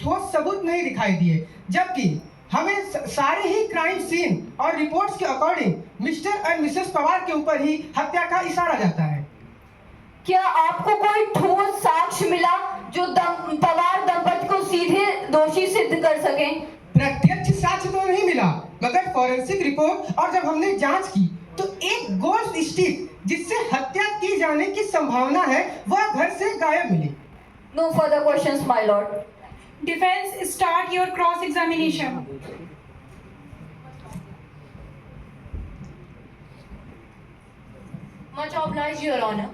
ठोस सबूत नहीं दिखाई दिए, जबकि हमें सारे ही क्राइम सीन और रिपोर्ट्स के according mister and Mrs Pawar के ऊपर ही हत्या का इशारा जाता है। क्या आपको कोई ठोस साक्ष्य मिला जो पवार दंपति को सीधे दोषी सिद्ध कर सके? प्रत्यक्ष साक्ष्य तो नहीं मिला, मगर फॉरेंसिक रिपोर्ट और जब हमने जांच की तो एक गोल्ड स्टिक जिससे हत्या की जाने की संभावना है वह घर से गायब मिली। No further questions, my lord. Defense, start your cross examination. Much obliged, Your Honor.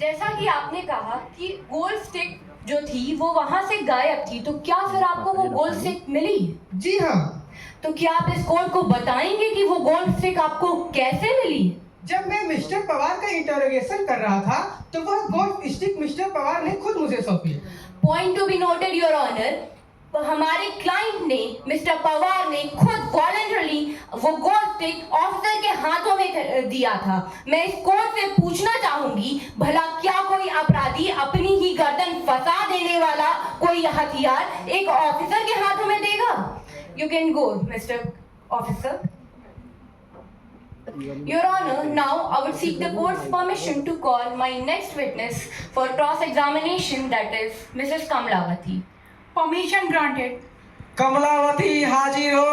जैसा कि आपने कहा कि गोल्ड स्टिक जो थी वो वहां से गायब थी, तो क्या फिर आपको वो गोल्ड स्टिक मिली? जी हाँ। तो क्या आप इस कोर्ट को बताएंगे कि वो गोल्ड स्टिक आपको कैसे मिली? जब मैं मिस्टर पवार का इंटरोगेशन कर रहा था तो वह गोल्ड स्टिक मिस्टर पवार ने खुद मुझे सौंपी। Point to be noted, your honour, हमारे क्लाइंट ने, मिस्टर पवार ने खुद वॉलंटरली वो गोल्ड स्टिक ऑफिसर के हाथों में दिया था। मैं इस कोर्ट से पूछना चाहूंगी, भला क्या कोई अपराधी अपनी ही गर्दन फंसा देने वाला कोई हथियार एक ऑफिसर के हाथों में देगा? You can go, mister officer. Your Honor, now I would seek the court's permission to call my next witness for cross-examination, that is Mrs. Kamlawati. Permission granted. Kamlawati हाजिर हो।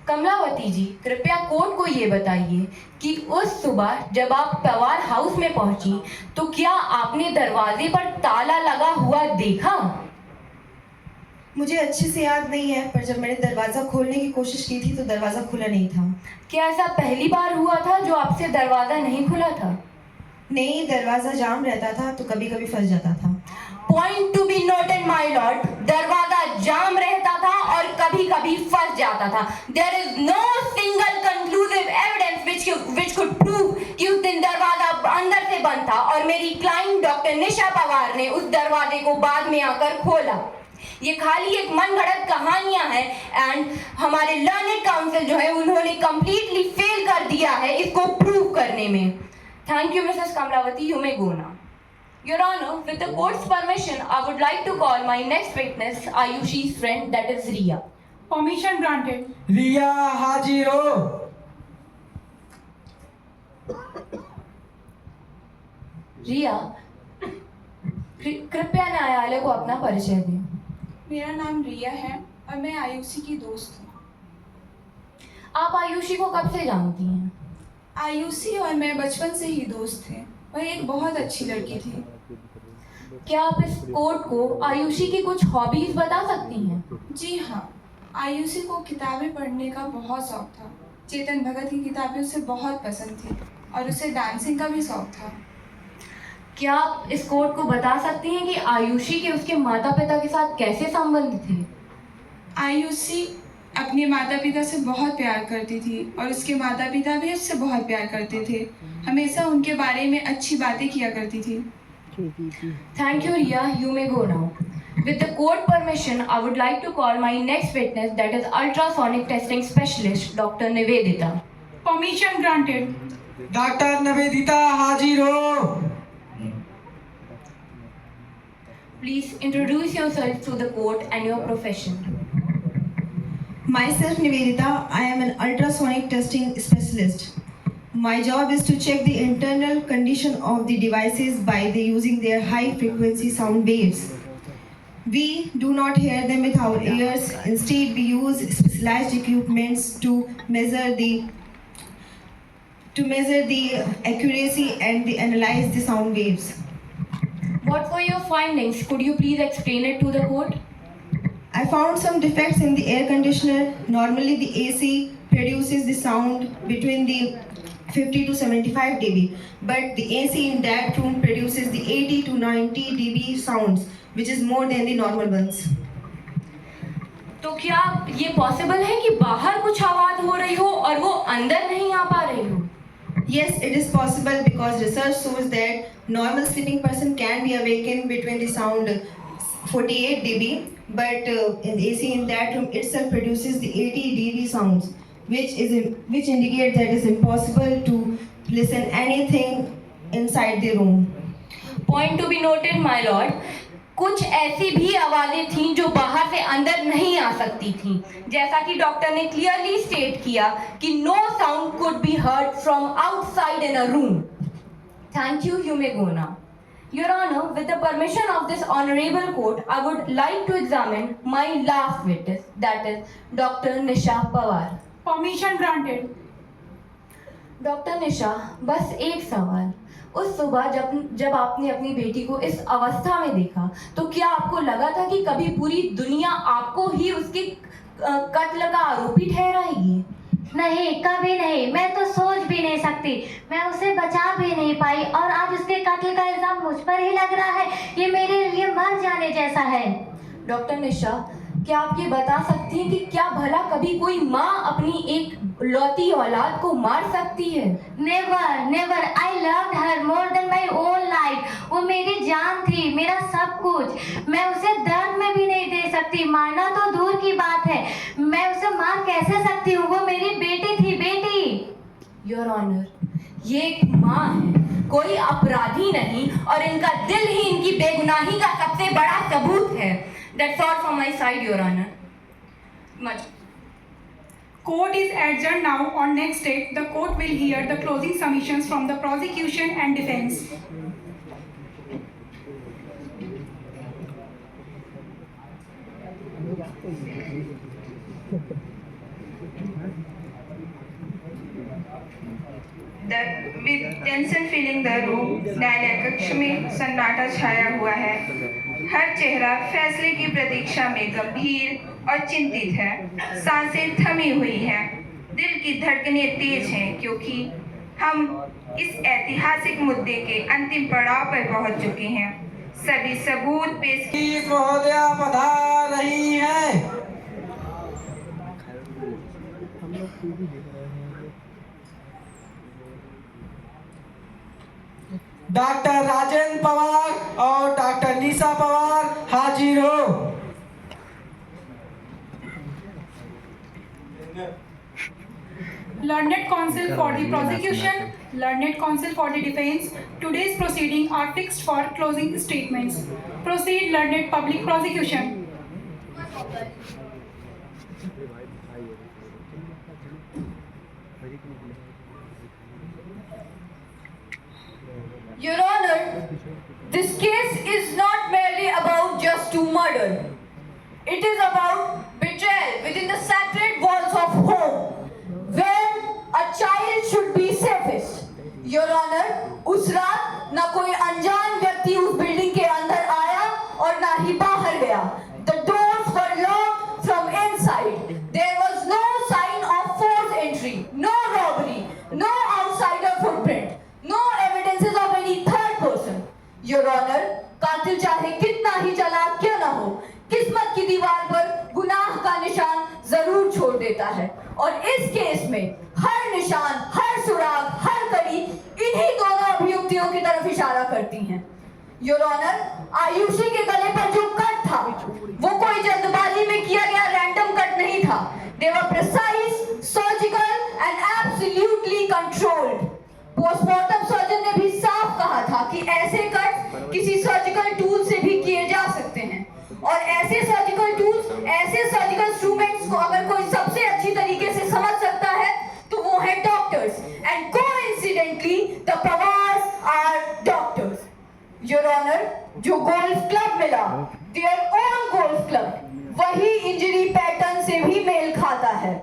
कमलावती जी, कृपया कोर्ट को ये बताइए कि उस सुबह जब आप पवार हाउस में पहुंची तो क्या आपने दरवाजे पर ताला लगा हुआ देखा? मुझे अच्छे से याद नहीं है, पर जब मैंने दरवाज़ा खोलने की कोशिश की थी तो दरवाज़ा खुला नहीं था। क्या ऐसा पहली बार हुआ था जो आपसे दरवाज़ा नहीं खुला था? नहीं, दरवाज़ा जाम रहता था तो कभी कभी फंस जाता था। Point to be noted, my Lord, दरवाज़ा जाम रहता था और कभी कभी फंस जाता था। There is no single conclusive evidence which could prove कि उस दिन दरवाज़ा अंदर से बंद था और मेरी क्लाइंट डॉक्टर निशा पवार ने उस दरवाजे को बाद में आकर खोला। ये खाली एक मनगढ़ंत कहानियां हैं एंड हमारे लर्नेड काउंसिल जो है उन्होंने कंप्लीटली फेल कर दिया है इसको प्रूव करने में। Thank you missus Kamlawati, you may go now. Your honour, with the court's permission I would like to call my next witness Ayushi's friend, that is Riya. Permission granted. Riya हाजिर हो। रिया, कृपया न्यायालय को अपना परिचय दें। मेरा नाम रिया है और मैं आयुषी की दोस्त हूँ। आप आयुषी को कब से जानती हैं? आयुषी और मैं बचपन से ही दोस्त थे। वह एक बहुत अच्छी लड़की थी। क्या आप इस कोर्ट को आयुषी की कुछ हॉबीज बता सकती हैं? जी हाँ, आयुषी को किताबें पढ़ने का बहुत शौक था। चेतन भगत की किताबें उसे बहुत पसंद थी और उसे डांसिंग का भी शौक था। क्या आप इस कोर्ट को बता सकती हैं कि आयुषी के उसके माता पिता के साथ कैसे संबंध थे? आयुषी अपने माता पिता से बहुत प्यार करती थी और उसके माता पिता भी उससे बहुत प्यार करते थे। हमेशा उनके बारे में अच्छी बातें किया करती थी। Thank you Riya, you may go now. With the court permission, I would like to call my next witness, that is ultrasonic testing specialist, Dr. Nivedita. Permission granted. Doctor Nivedita हाजिर हो। Please introduce yourself to the court and your profession. Myself Nivedita, I am an ultrasonic testing specialist. My job is to check the internal condition of the devices by using their high frequency sound waves. We do not hear them with our ears. Instead, we use specialized equipments to measure the accuracy and analyze the sound waves. What were your findings? Could you please explain it to the court? I found some defects in the air conditioner. Normally, the AC produces the sound between the 50 to 75 dB, but the AC in that room produces the 80 to 90 dB sounds, which is more than the normal ones. तो क्या ये possible है कि बाहर कुछ आवाज हो रही हो और वो अंदर नहीं आ पा रही हो? Yes, it is possible because research shows that normal sleeping person can be awakened between the sound 48 dB, but in the AC in that room itself produces the 80 dB sounds, which indicate that it is impossible to listen anything inside the room. Point to be noted, my lord. कुछ ऐसी भी आवाजें थीं जो बाहर से अंदर नहीं आ सकती थीं, जैसा कि डॉक्टर ने क्लियरली स्टेट किया कि no sound could be heard from outside in a room. Thank you. You may go now. Your Honor, with the permission of this honorable court, I would like to examine my last witness, that is Dr. Nisha Pawar. Permission granted. Doctor Nisha, बस एक सवाल। उस सुबह जब आपने अपनी बेटी को इस अवस्था में देखा तो क्या आपको लगा था कि कभी पूरी दुनिया आपको ही उसके कत्ल का आरोपी ठहराएगी? नहीं, कभी नहीं। मैं तो सोच भी नहीं सकती। मैं उसे बचा भी नहीं पाई और आज उसके कत्ल का इल्जाम मुझ पर ही लग रहा है। ये मेरे लिए मर जाने जैसा है। डॉक्टर निशा, क्या आप ये बता सकती हैं कि क्या भला कभी कोई माँ अपनी एक लौती औलाद को मार सकती है? Never never. I loved her more than my own life. वो मेरी जान थी, मेरा सब कुछ। मैं उसे दर्द में भी नहीं दे सकती। मारना तो दूर की बात है, मैं उसे मार कैसे सकती हूँ? वो मेरी बेटी थी, बेटी। योर ऑनर, ये एक माँ है, कोई अपराधी नहीं, और इनका दिल ही इनकी बेगुनाही का सबसे बड़ा सबूत है। That's all from my side, Your Honor. Much. Court is adjourned now. On next date, the court will hear the closing submissions from the prosecution and defense. With tension filling the room, न्यायालय कक्ष में सन्नाटा छाया हुआ है। हर चेहरा फैसले की प्रतीक्षा में गंभीर और चिंतित है। सांसें थमी हुई हैं, दिल की धड़कनें तेज हैं, क्योंकि हम इस ऐतिहासिक मुद्दे के अंतिम पड़ाव पर पहुंच चुके हैं। सभी सबूत पेश महोदया पधार रही हैं। डॉक्टर राजेंद्र पवार और डॉक्टर निशा पवार हाजिर हो। Learned counsel for the prosecution, learned counsel for the defense. Today's proceedings are fixed for closing statements. Proceed, learned public prosecution. Your Honor, this case is not merely about just two murders. It is about betrayal within the sacred walls of home, where a child should be safest. Your Honor, उस रात ना कोई अनजान व्यक्ति उस building के अंदर आया और ना ही बाहर गया. The doors were locked from inside. There was no sign of forced entry, no robbery, no outsider footprint, no evidences of any third person. Your Honor, कातिल चाहे कितना ही चालाक क्यों ना हो, किस्मत की दीवार पर गुनाह का निशान जरूर छोड़ देता है. और इस केस में हर निशान, हर सुराग, हर कड़ी इन्हीं दोनों अभियुक्तियों की तरफ इशारा करती हैं. योर ऑनर, आयुषी के गले पर जो कट था वो कोई जल्दबाजी में किया गया रैंडम कट नहीं था. They were precise, surgical and absolutely controlled. Postmortem surgeon ने भी साफ कहा था कि ऐसे कट किसी सर्जिकल टूल से भी किए जा सकते हैं, और ऐसे सर्जिकल टूल्स, ऐसे सर्जिकल इंस्ट्रूमेंट्स को अगर कोई सबसे अच्छी तरीके से समझ सकता है तो वो है doctors. And coincidentally the Pawars are doctors. Your honour, जो गोल्फ क्लब मिला, देयर ओन गोल्फ क्लब, वही इंजरी पैटर्न से भी मेल खाता है.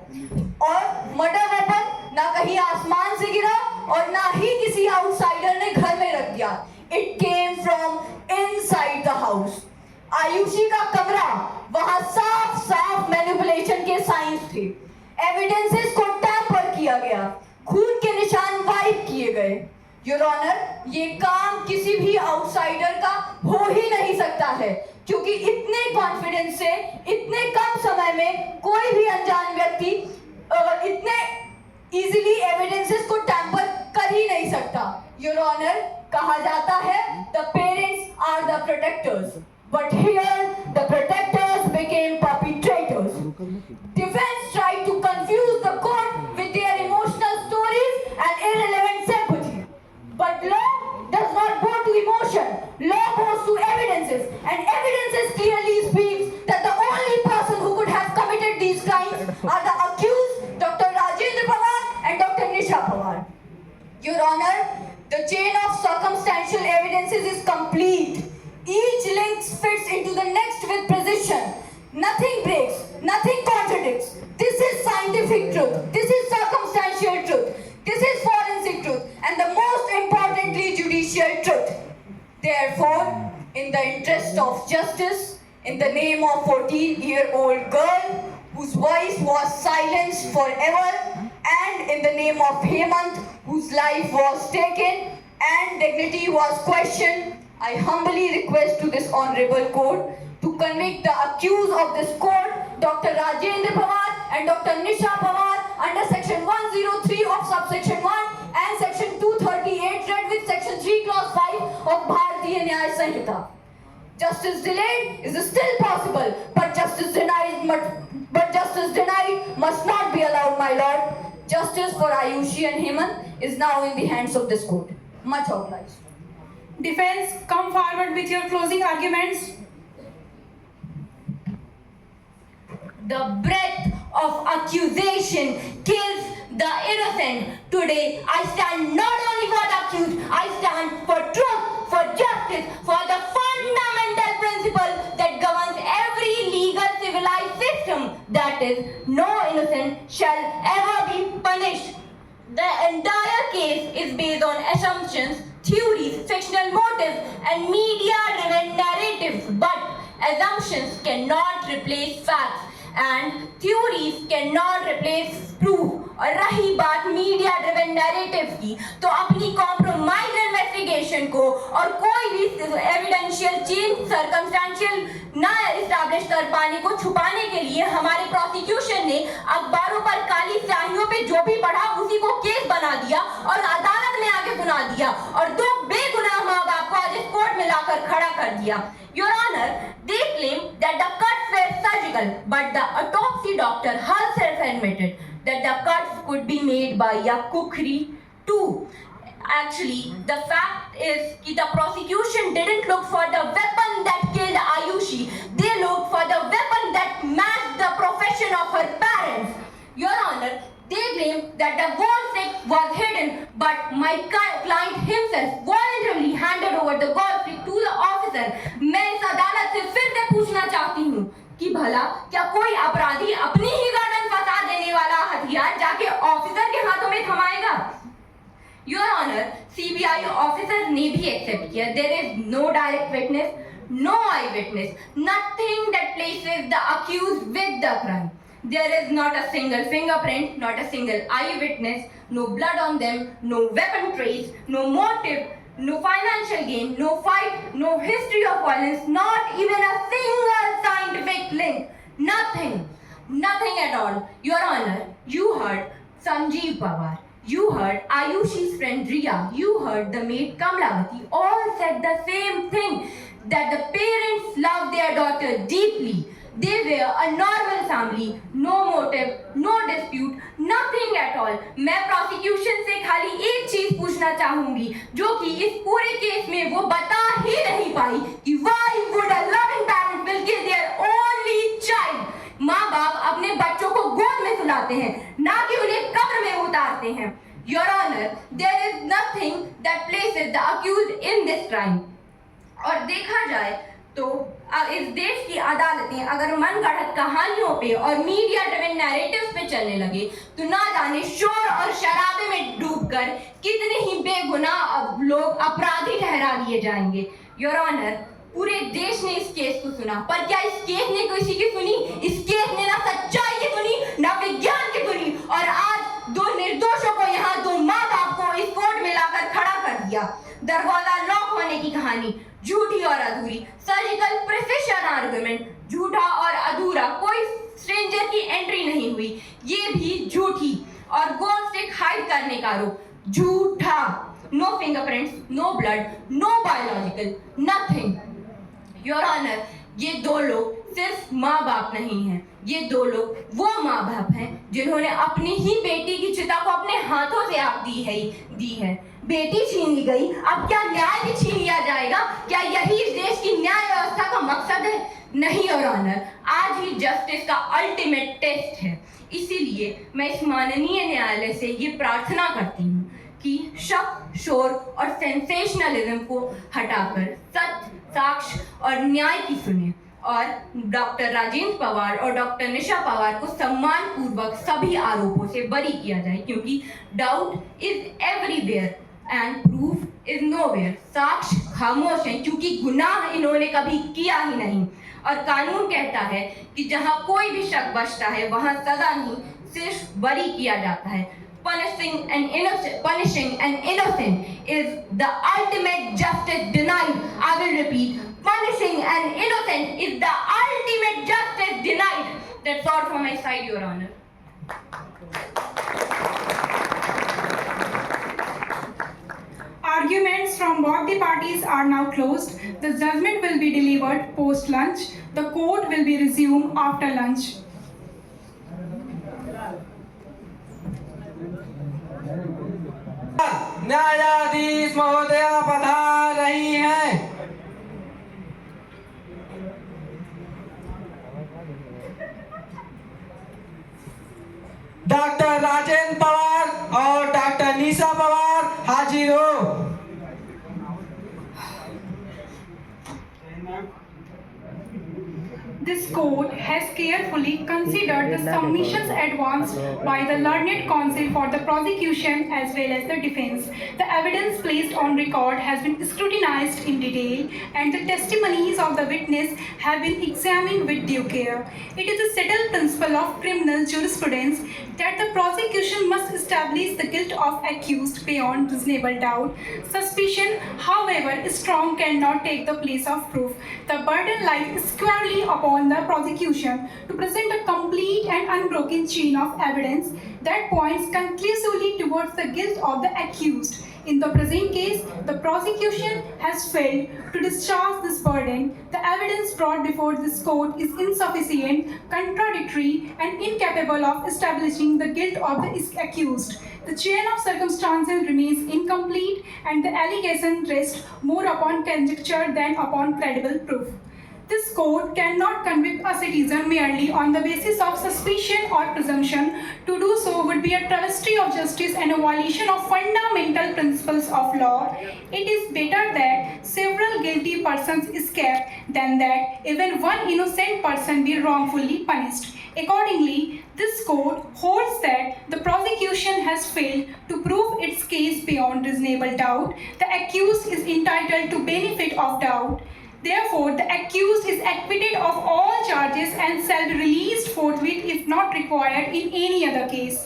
और मर्डर वेपन ना कहीं आसमान से गिरा और ना ही किसी आउटसाइडर ने घर में रख दिया. It came from inside the house. Ayushi का कमरा, वहां साफ साफ मैनिपुलेशन के साइंस थे. एविडेंसेस को टैम्पर किया गया, खून के निशान वाइप किए गए. योर ऑनर, ये काम किसी भी आउटसाइडर का हो ही नहीं सकता है, क्योंकि इतने कॉन्फिडेंस से इतने कम समय में कोई भी अनजान व्यक्ति इतने इजीली एविडेंसेस को टैम्पर कर ही नहीं सकता. योर ऑनर, कहा जाता है the parents are the protectors, but here the protectors became perpetrators. Defense tried to confuse the court with their emotional stories and irrelevant sympathy, but law does not go to emotion. law goes to evidences, and evidences clearly speaks that the only person who could have committed these crimes are the accused, Dr. Rajendra Pawar and Dr. Nisha Pawar. Your Honor, the chain of circumstantial evidences is complete. Each link fits into the next with precision. Nothing breaks, nothing contradicts. This is scientific truth. This is circumstantial truth. This is forensic truth. And the most importantly, judicial truth. Therefore, in the interest of justice, in the name of 14-year-old girl whose voice was silenced forever, and in the name of Hemant, whose life was taken and dignity was questioned, I humbly request to this honorable court to convict the accused of this court, Dr. Rajendra Pawar and Dr. Nisha Pawar, under section 103 of subsection 1 and section 238 read with section 3 clause 5 of Bharatiya Nyaya Sanhita. Justice delayed is still possible, but justice denied must not be allowed, my lord. Justice for Ayushi and Hemant is now in the hands of this court. Much obliged. Defense, come forward with your closing arguments. The breath of accusation kills the innocent. Today, I stand not only for the accused, I stand for truth, for justice, for the fundamental principle that governs every legal civilized system. That is, no innocent shall ever be punished. The entire case is based on assumptions, theories, fictional motives, and media-driven narratives. But assumptions cannot replace facts, and theories cannot replace proof. और रही बात media driven narrative की, तो अपनी compromise investigation को और कोई भी एविडेंशियल चेन सर्कमस्टेंशियल ना एस्टैब्लिश कर पाने को छुपाने के लिए हमारे प्रोसिक्यूशन ने अखबारों पर काली स्याहियों पे जो भी पढ़ा उसी को केस बना दिया और अदालत में आके सुना दिया और दो बेगुनाह माँ बाप को आज इस कोर्ट में लाकर खड़ा कर दिया. Your Honor, they claim that the cuts were surgical, but the autopsy doctor herself admitted that the cuts could be made by a kukri too. Actually, the fact is that the prosecution didn't look for the weapon that killed Ayushi. They looked for the weapon that matched the profession of her parents. Your Honor, they claim that the gold stick was hidden, but my client himself voluntarily handed over the gold stick to the officer. मैं इस अदालत से फिर से पूछना चाहती हूँ कि भला क्या कोई अपराधी अपनी ही गर्दन फंसा देने वाला हथियार जाके ऑफिसर के हाथों में थमाएगा? Your Honor, CBI officers ने भी accept किया. There is no direct witness, no eyewitness, nothing that places the accused with the crime. There is not a single fingerprint, not a single eyewitness, no blood on them, no weapon trace, no motive, no financial gain, no fight, no history of violence, not even a single scientific link. Nothing. Nothing at all. Your Honor, you heard Sanjeev Pawar. You heard Ayushi's friend Riya. You heard the maid Kamlavati. All said the same thing, that the parents loved their daughter deeply. They were a normal family, no motive, no dispute, nothing at all. मैं prosecution से खाली एक चीज पूछना चाहूंगी, जो कि इस पूरे केस में वो बता ही नहीं पाई कि why would a loving parent will kill their only child? माँ बाप अपने बच्चों को गोद में सुलाते हैं, ना कि उन्हें कब्र में उतारते हैं. Your Honor, there is nothing that places the accused in this crime. और देखा जाए तो इस देश की अदालतें अगर मनगढ़ंत कहानियों पे और मीडिया ड्रिवन नैरेटिव्स पे चलने लगे तो ना जाने शोर और शराबे में डूबकर कितने ही बेगुनाह लोग अपराधी ठहरा दिए जाएंगे. योर ऑनर, पूरे देश ने इस केस को सुना, पर क्या इस केस ने किसी की सुनी? इस केस ने ना सच्चाई की सुनी, ना विज्ञान की सुनी, और आज दो निर्दोषों को यहाँ दो माँ बाप को इस कोर्ट में लाकर खड़ा कर दिया. दरवाजा लॉक होने की कहानी झूठी और अधूरी, सर्जिकल प्रिसिशन आर्गुमेंट झूठा और अधूरा, कोई स्ट्रेंजर की एंट्री नहीं हुई, ये भी झूठी, और गोल्ड स्टिक हाइड करने का आरोप झूठा. No fingerprints, no blood, no biological, nothing. Your honour, ये दो लोग सिर्फ माँ बाप नहीं हैं, ये दो लोग वो माँ बाप हैं जिन्होंने अपनी ही बेटी की चिता को अपने हाथों से आग दी है. बेटी छीन ली गई, अब क्या न्याय भी छीन लिया जाएगा? क्या यही इस देश की न्याय व्यवस्था का मकसद है? नहीं योर ऑनर, आज ही जस्टिस का अल्टीमेट टेस्ट है। इसीलिए मैं इस माननीय न्यायालय से ये प्रार्थना करती हूँ कि शक, शोर और सेंसेशनलिज्म को हटाकर सत्य, साक्ष्य और न्याय की सुने और डॉक्टर राजेंद्र पवार और डॉक्टर निशा पवार को सम्मान पूर्वक सभी आरोपों से बरी किया जाए, क्योंकि doubt is everywhere and proof is nowhere. साक्ष्य खामोश हैं क्योंकि गुनाह इन्होंने कभी किया ही नहीं, और कानून कहता है कि जहां कोई भी शक बचता है वहां सजा नहीं, सिर्फ बरी किया जाता है। Punishing an innocent is the ultimate justice denied. I will repeat, punishing an innocent is the ultimate justice denied. That's all from my side, Your Honor. Arguments from both the parties are now closed. The judgment will be delivered post-lunch. The court will be resumed after lunch. न्यायाधीश महोदया पधार रही हैं। Doctor Rajendra Pawar और doctor निशा पवार हाजिर हो। This court has carefully considered the submissions advanced by the learned counsel for the prosecution as well as the defense. The evidence placed on record has been scrutinized in detail, and the testimonies of the witness have been examined with due care. It is a settled principle of criminal jurisprudence that the prosecution must establish the guilt of accused beyond reasonable doubt. Suspicion, however strong, cannot take the place of proof. The burden lies squarely upon the prosecution to present a complete and unbroken chain of evidence that points conclusively towards the guilt of the accused. In the present case, the prosecution has failed to discharge this burden. The evidence brought before this court is insufficient, contradictory, and incapable of establishing the guilt of the accused. The chain of circumstances remains incomplete, and the allegation rests more upon conjecture than upon credible proof. This court cannot convict a citizen merely on the basis of suspicion or presumption. To do so would be a travesty of justice and a violation of fundamental principles of law. It is better that several guilty persons escape than that even one innocent person be wrongfully punished. Accordingly, this court holds that the prosecution has failed to prove its case beyond reasonable doubt. The accused is entitled to benefit of doubt. Therefore, the accused is acquitted of all charges and shall be released forthwith if not required in any other case.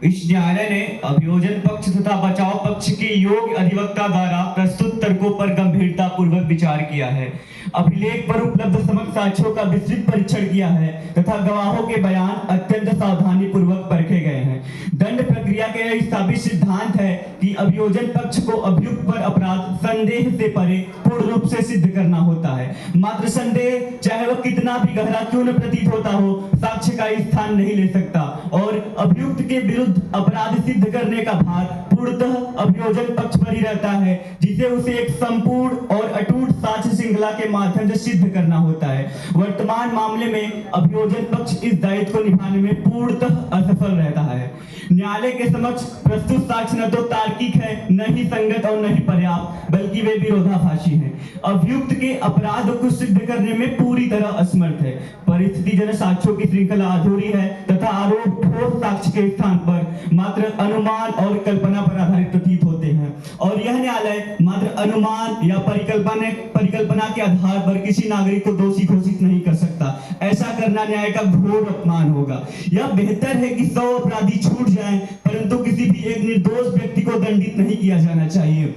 इस न्यायालय ने अभियोजन पक्ष तथा बचाव पक्ष के योग्य अधिवक्ता द्वारा प्रस्तुत तर्कों पर गंभीरता पूर्वक विचार किया है, अभिलेख पर उपलब्ध समग्र साक्ष्यों का विस्तृत परीक्षण किया है तथा गवाहों के बयान अत्यंत सावधानी पूर्वक परखे गए हैं। दंड प्रक्रिया का यह स्थापित सिद्धांत है कि अभियोजन पक्ष को अभियुक्त पर अपराध संदेह से परे पूर्ण रूप से सिद्ध करना होता है। मात्र संदेह, चाहे वह कितना भी गहरा क्यों न प्रतीत होता हो, साक्ष्य का स्थान नहीं ले सकता और अभियुक्त के विरुद्ध अपराध सिद्ध करने का भार पूर्णतः अभियोजन पक्ष पर ही रहता है, जिसे उसे एक संपूर्ण और अटूट साक्ष्य श्रृंखला के माध्यम से सिद्ध करना होता है। वर्तमान मामले में अभियोजन पक्ष इस दायित्व को निभाने में पूर्णतः असफल रहता है। न्यायालय के समक्ष प्रस्तुत साक्ष्य न तो तार्किक है, न ही संगत और न ही पर्याप्त, बल्कि वे विरोधाभासी हैं। अभियुक्त के अपराध को सिद्ध करने में पूरी तरह असमर्थ है। परिस्थितिजन्य साक्ष्यों की श्रृंखला अधूरी है तथा आरोप ठोस साक्ष्य के स्थान पर मात्र अनुमान और कल्पना पर आधारित प्रतीत होते हैं और यह न्यायालय मात्र अनुमान या परिकल्पना के आधार पर किसी नागरिक को दोषी घोषित नहीं कर सकता। ऐसा करना न्याय का घोर अपमान होगा। यह बेहतर है कि 100 अपराधी छूट जाएं, परंतु किसी भी एक निर्दोष व्यक्ति को दंडित नहीं किया जाना चाहिए।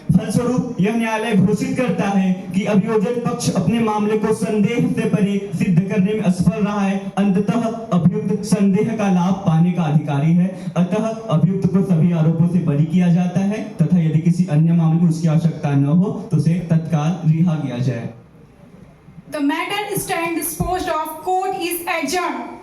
फलस्वरूप यह न्यायालय घोषित करता है कि अभियोजन पक्ष अपने मामले को संदेह से परे सिद्ध करने में असफल रहा है। अंततः अभियुक्त संदेह का लाभ पाने का अधिकारी है, अतः अभियुक्त को सभी आरोपों से बरी किया जाता है तथा यदि किसी अन्य मामले में उसकी आवश्यकता न हो तो उसे तत्काल रिहा किया जाए। The matter stand disposed of. Court is adjourned.